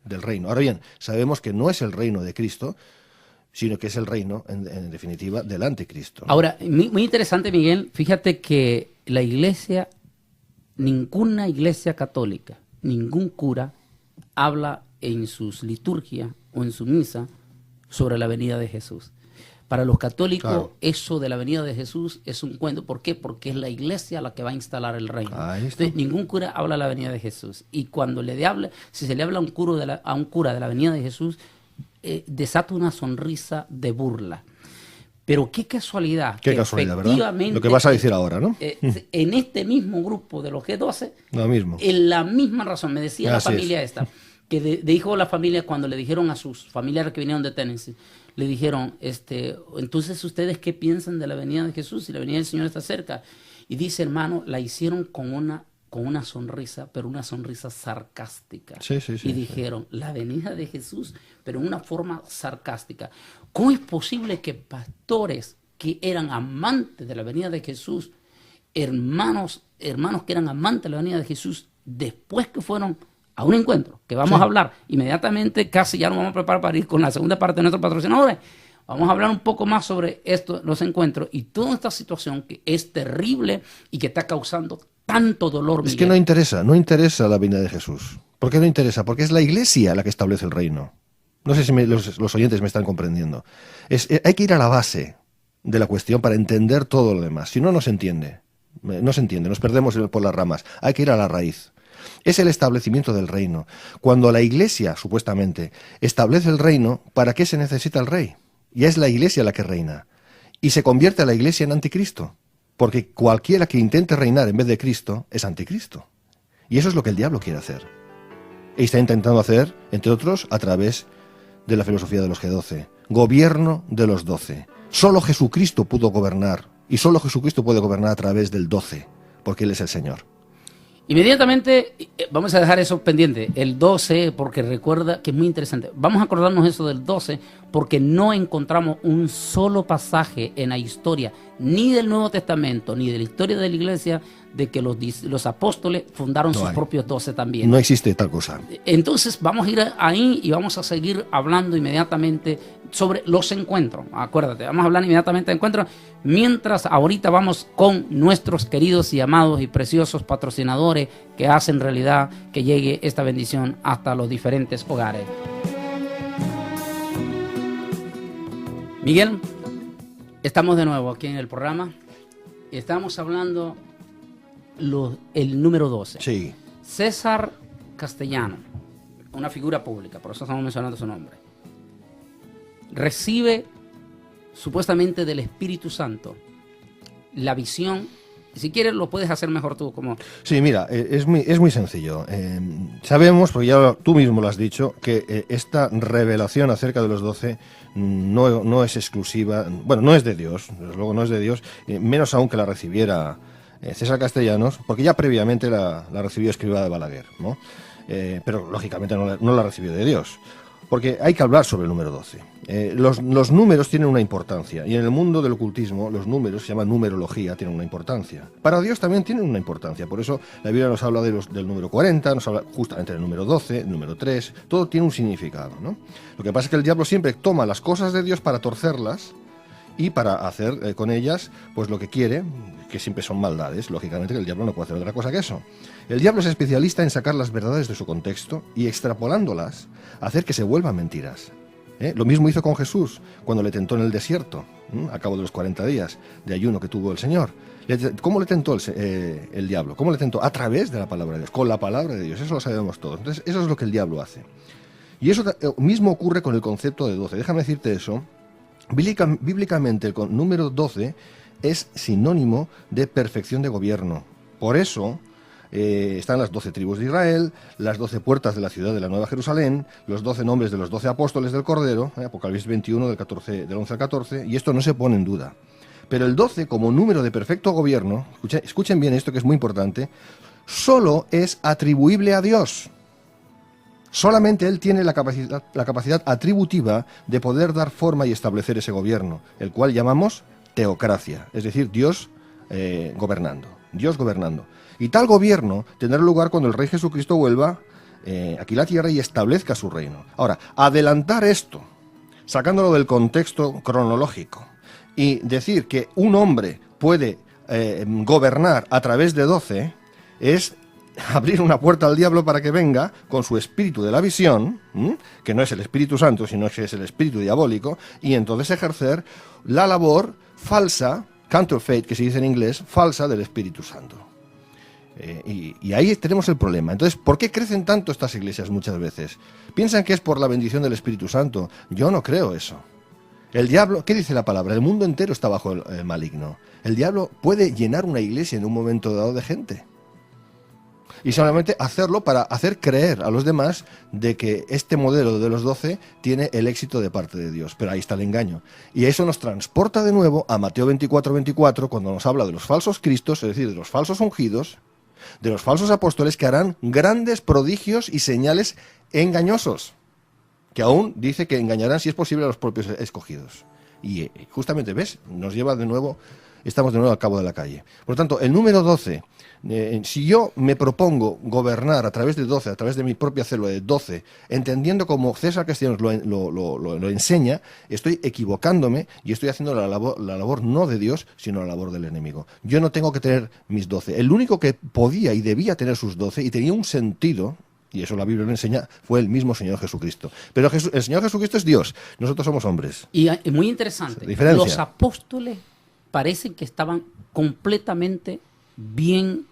del reino. Ahora bien, sabemos que no es el reino de Cristo, sino que es el reino, en definitiva, del anticristo. Ahora, muy interesante, Miguel, fíjate que la iglesia, ninguna iglesia católica, ningún cura habla en sus liturgias o en su misa sobre la venida de Jesús. Para los católicos, claro, eso de la venida de Jesús es un cuento. ¿Por qué? Porque es la iglesia la que va a instalar el reino. Entonces, ningún cura habla de la venida de Jesús. Y cuando si se le habla a un cura de la venida de Jesús, desata una sonrisa de burla. Pero qué casualidad. Qué casualidad, ¿verdad? Lo que vas a decir ahora, ¿no? En este mismo grupo de los G12, lo mismo. En la misma razón, me decía la familia esta, que dijo la familia cuando le dijeron a sus familiares que vinieron de Tennessee, le dijeron, entonces ¿ustedes qué piensan de la venida de Jesús? Si la venida del Señor está cerca. Y dice, hermano, la hicieron con una sonrisa, pero una sonrisa sarcástica. Y dijeron, la venida de Jesús, pero en una forma sarcástica. ¿Cómo es posible que pastores que eran amantes de la venida de Jesús, hermanos que eran amantes de la venida de Jesús, después que fueron a un encuentro, que vamos a hablar inmediatamente, casi ya nos vamos a preparar para ir con la segunda parte de nuestros patrocinadores, vamos a hablar un poco más sobre esto, los encuentros y toda esta situación que es terrible y que está causando tanto dolor? Es que no interesa la venida de Jesús. ¿Por qué no interesa? Porque es la iglesia la que establece el reino. No sé si los oyentes me están comprendiendo. Hay que ir a la base de la cuestión para entender todo lo demás. Si no, no se entiende. Nos perdemos por las ramas. Hay que ir a la raíz. Es el establecimiento del reino. Cuando la iglesia, supuestamente, establece el reino, ¿para qué se necesita el rey? Ya es la iglesia la que reina. Y se convierte a la iglesia en anticristo. Porque cualquiera que intente reinar en vez de Cristo es anticristo. Y eso es lo que el diablo quiere hacer. Y está intentando hacer, entre otros, a través de la filosofía de los G12. Gobierno de los 12. Solo Jesucristo pudo gobernar. Y solo Jesucristo puede gobernar a través del 12. Porque Él es el Señor. Inmediatamente, vamos a dejar eso pendiente, el 12, porque recuerda que es muy interesante. Vamos a acordarnos eso del 12, porque no encontramos un solo pasaje en la historia, ni del Nuevo Testamento, ni de la historia de la Iglesia, de que los apóstoles fundaron sus propios 12 también. No existe tal cosa. Entonces, vamos a ir ahí y vamos a seguir hablando inmediatamente sobre los encuentros. Acuérdate, vamos a hablar inmediatamente de encuentros, mientras ahorita vamos con nuestros queridos y amados y preciosos patrocinadores que hacen realidad que llegue esta bendición hasta los diferentes hogares. Miguel, estamos de nuevo aquí en el programa y estamos hablando el número 12. Sí. César Castellano, una figura pública, por eso estamos mencionando su nombre. Recibe supuestamente del Espíritu Santo la visión. Si quieres lo puedes hacer mejor tú. Sí, mira, es muy sencillo. Sabemos, porque ya tú mismo lo has dicho, que esta revelación acerca de los 12 no es exclusiva, bueno, no es de Dios, desde luego no es de Dios, menos aún que la recibiera César Castellanos, porque ya previamente la recibió Escrivá de Balaguer, ¿no? Pero lógicamente no la recibió de Dios. Porque hay que hablar sobre el número 12. Los números tienen una importancia, y en el mundo del ocultismo los números, se llama numerología, tienen una importancia. Para Dios también tienen una importancia, por eso la Biblia nos habla del número 40, nos habla justamente del número 12, el número 3, todo tiene un significado, ¿no? Lo que pasa es que el diablo siempre toma las cosas de Dios para torcerlas y para hacer con ellas pues lo que quiere, que siempre son maldades. Lógicamente que el diablo no puede hacer otra cosa que eso. El diablo es especialista en sacar las verdades de su contexto y extrapolándolas, hacer que se vuelvan mentiras. Lo mismo hizo con Jesús cuando le tentó en el desierto, a cabo de los 40 días de ayuno que tuvo el Señor. ¿Cómo le tentó el diablo? ¿Cómo le tentó? A través de la palabra de Dios, con la palabra de Dios. Eso lo sabemos todos. Entonces, eso es lo que el diablo hace. Y eso mismo ocurre con el concepto de 12. Déjame decirte eso. Bíblicamente el número 12 es sinónimo de perfección de gobierno. Por eso están las 12 tribus de Israel, las 12 puertas de la ciudad de la Nueva Jerusalén, los 12 nombres de los 12 apóstoles del Cordero, Apocalipsis 21 del 11 al 14, y esto no se pone en duda. Pero el 12 como número de perfecto gobierno, escuchen bien esto que es muy importante, solo es atribuible a Dios. Solamente Él tiene la capacidad atributiva de poder dar forma y establecer ese gobierno, el cual llamamos teocracia, es decir, Dios gobernando. Y tal gobierno tendrá lugar cuando el Rey Jesucristo vuelva aquí la tierra y establezca su reino. Ahora, adelantar esto, sacándolo del contexto cronológico, y decir que un hombre puede gobernar a través de 12, es abrir una puerta al diablo para que venga con su espíritu de la visión, que no es el Espíritu Santo, sino que es el espíritu diabólico, y entonces ejercer la labor falsa, counterfeit, que se dice en inglés, falsa del Espíritu Santo. Y ahí tenemos el problema. Entonces, ¿por qué crecen tanto estas iglesias muchas veces? ¿Piensan que es por la bendición del Espíritu Santo? Yo no creo eso. El diablo, ¿qué dice la palabra? El mundo entero está bajo el maligno. El diablo puede llenar una iglesia en un momento dado de gente. Y solamente hacerlo para hacer creer a los demás de que este modelo de los 12 tiene el éxito de parte de Dios. Pero ahí está el engaño. Y eso nos transporta de nuevo a Mateo 24:24, cuando nos habla de los falsos cristos, es decir, de los falsos ungidos, de los falsos apóstoles que harán grandes prodigios y señales engañosos, que aún dice que engañarán, si es posible, a los propios escogidos. Y justamente, ¿ves? Nos lleva de nuevo, estamos de nuevo al cabo de la calle. Por lo tanto, el número 12, si yo me propongo gobernar a través de 12, a través de mi propia célula de 12, entendiendo como César Castellanos lo enseña, estoy equivocándome y estoy haciendo la labor no de Dios, sino la labor del enemigo. Yo no tengo que tener mis 12. El único que podía y debía tener sus 12 y tenía un sentido, y eso la Biblia lo enseña, fue el mismo Señor Jesucristo. Pero el Señor Jesucristo es Dios, nosotros somos hombres. Y es muy interesante, los apóstoles parecen que estaban completamente bien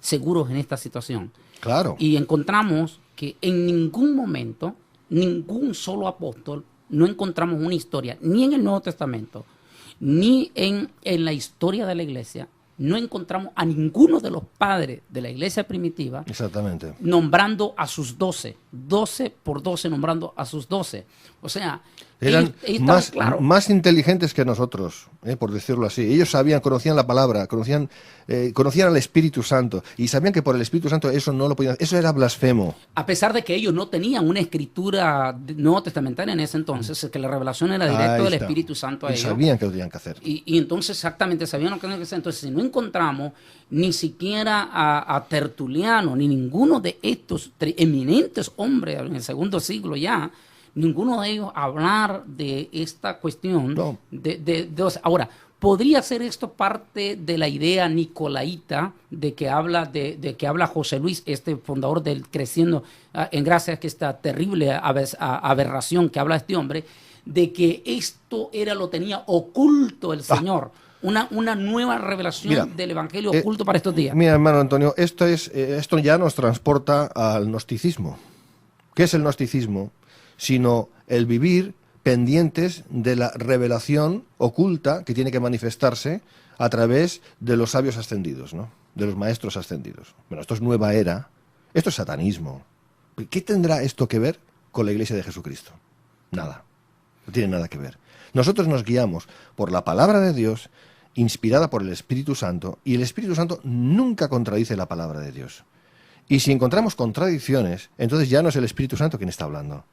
seguros en esta situación. Claro. Y encontramos que en ningún momento, ningún solo apóstol, no encontramos una historia, ni en el Nuevo Testamento, ni en la historia de la iglesia, no encontramos a ninguno de los padres de la iglesia primitiva, exactamente, nombrando a sus 12, 12 por 12 nombrando a sus 12. O sea, eran más inteligentes que nosotros, por decirlo así. Ellos conocían la palabra, conocían al Espíritu Santo, y sabían que por el Espíritu Santo eso no lo podían, eso era blasfemo. A pesar de que ellos no tenían una escritura nuevo testamentaria en ese entonces, que la revelación era directa del Espíritu Santo a ellos. Sabían que lo tenían que hacer. Y entonces exactamente sabían lo que tenían que hacer. Entonces, si no encontramos ni siquiera a Tertuliano, ni ninguno de estos eminentes hombres en el segundo siglo ya, ninguno de ellos hablar de esta cuestión. No. Ahora, ¿podría ser esto parte de la idea nicolaíta de que habla José Luis, este fundador del Creciendo en Gracia, que esta terrible aberración que habla este hombre, de que esto lo tenía oculto el Señor? Una nueva revelación del Evangelio oculto para estos días. Mira, hermano Antonio, esto ya nos transporta al gnosticismo. ¿Qué es el gnosticismo? Sino el vivir pendientes de la revelación oculta que tiene que manifestarse a través de los sabios ascendidos, ¿no? De los maestros ascendidos. Bueno, esto es nueva era, esto es satanismo. ¿Qué tendrá esto que ver con la Iglesia de Jesucristo? Nada, no tiene nada que ver. Nosotros nos guiamos por la palabra de Dios, inspirada por el Espíritu Santo, y el Espíritu Santo nunca contradice la palabra de Dios. Y si encontramos contradicciones, entonces ya no es el Espíritu Santo quien está hablando,